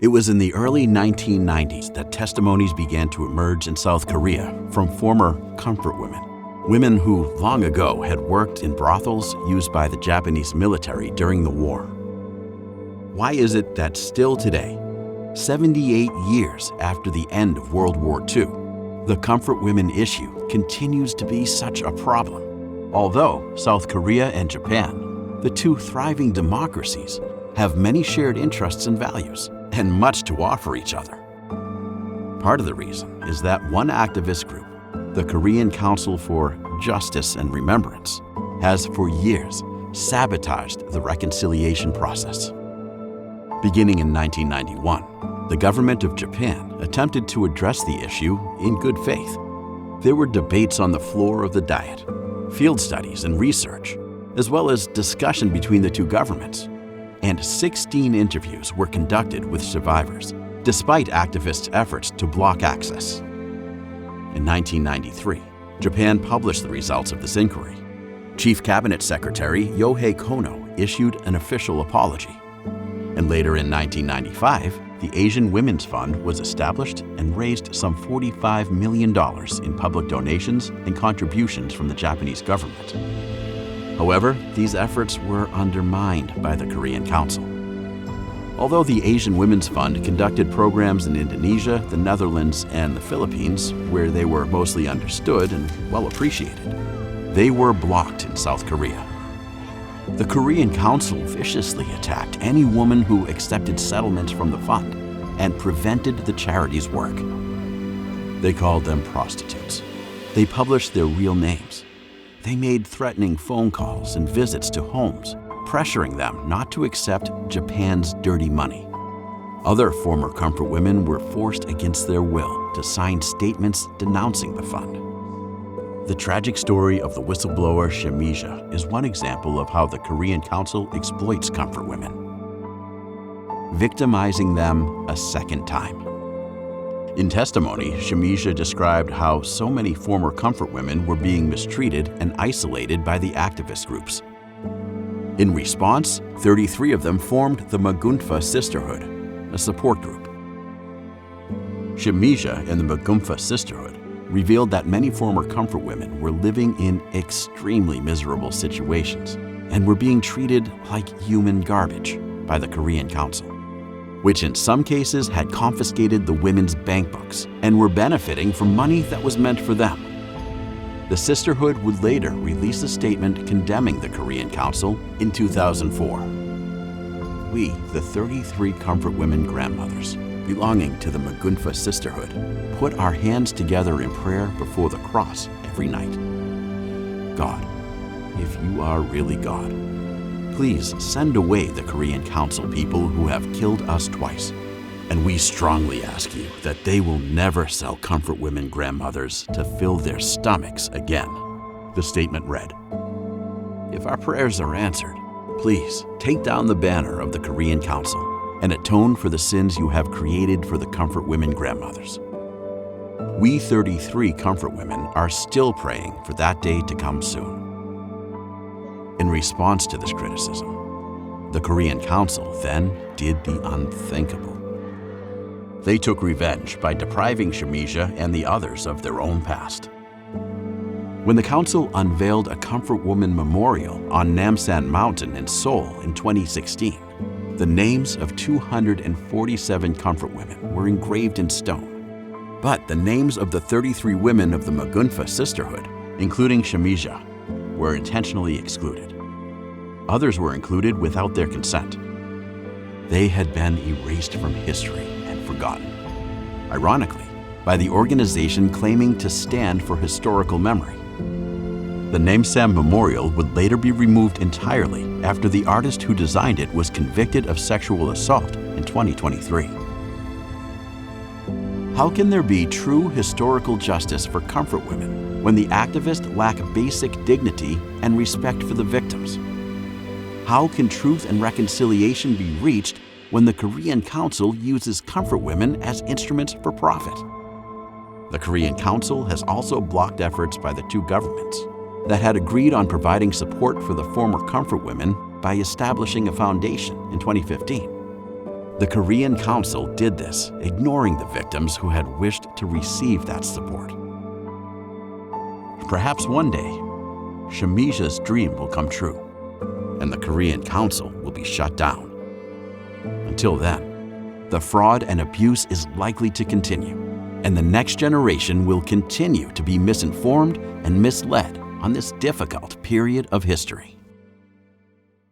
It was in the early 1990s that testimonies began to emerge in South Korea from former comfort women who long ago had worked in brothels used by the Japanese military during the war. Why is it that still today, 78 years after the end of World War II, the comfort women issue continues to be such a problem? Although South Korea and Japan, the two thriving democracies, have many shared interests and values, and much to offer each other. Part of the reason is that one activist group, the Korean Council for Justice and Remembrance, has for years sabotaged the reconciliation process. Beginning in 1991, the government of Japan attempted to address the issue in good faith. There were debates on the floor of the Diet, field studies and research, as well as discussion between the two governments. And 16 interviews were conducted with survivors, despite activists' efforts to block access. In 1993, Japan published the results of this inquiry. Chief Cabinet Secretary Yohei Kono issued an official apology. And later in 1995, the Asian Women's Fund was established and raised some $45 million in public donations and contributions from the Japanese government. However, these efforts were undermined by the Korean Council. Although the Asian Women's Fund conducted programs in Indonesia, the Netherlands, and the Philippines, where they were mostly understood and well appreciated, they were blocked in South Korea. The Korean Council viciously attacked any woman who accepted settlements from the fund and prevented the charity's work. They called them prostitutes. They published their real names. They made threatening phone calls and visits to homes, pressuring them not to accept Japan's dirty money. Other former comfort women were forced against their will to sign statements denouncing the fund. The tragic story of the whistleblower Shimija is one example of how the Korean Council exploits comfort women, victimizing them a second time. In testimony, Shimija described how so many former comfort women were being mistreated and isolated by the activist groups. In response, 33 of them formed the Magunfa Sisterhood, a support group. Shimija and the Magunfa Sisterhood revealed that many former comfort women were living in extremely miserable situations and were being treated like human garbage by the Korean Council, which in some cases had confiscated the women's bank books and were benefiting from money that was meant for them. The Sisterhood would later release a statement condemning the Korean Council in 2004. We, the 33 comfort women grandmothers belonging to the Magunfa Sisterhood, put our hands together in prayer before the cross every night. God, if you are really God, please send away the Korean Council people who have killed us twice. And we strongly ask you that they will never sell comfort women grandmothers to fill their stomachs again. The statement read, if our prayers are answered, please take down the banner of the Korean Council and atone for the sins you have created for the comfort women grandmothers. We 33 comfort women are still praying for that day to come soon. In response to this criticism, the Korean Council then did the unthinkable. They took revenge by depriving Shimija and the others of their own past. When the Council unveiled a Comfort Woman Memorial on Namsan Mountain in Seoul in 2016, the names of 247 comfort women were engraved in stone. But the names of the 33 women of the Magunfa Sisterhood, including Shimija, were intentionally excluded. Others were included without their consent. They had been erased from history and forgotten, ironically, by the organization claiming to stand for historical memory. The Namsan Memorial would later be removed entirely after the artist who designed it was convicted of sexual assault in 2023. How can there be true historical justice for comfort women when the activists lack basic dignity and respect for the victims? How can truth and reconciliation be reached when the Korean Council uses comfort women as instruments for profit? The Korean Council has also blocked efforts by the two governments that had agreed on providing support for the former comfort women by establishing a foundation in 2015. The Korean Council did this, ignoring the victims who had wished to receive that support. Perhaps one day, Shamisha's dream will come true, and the Korean Council will be shut down. Until then, the fraud and abuse is likely to continue, and the next generation will continue to be misinformed and misled on this difficult period of history.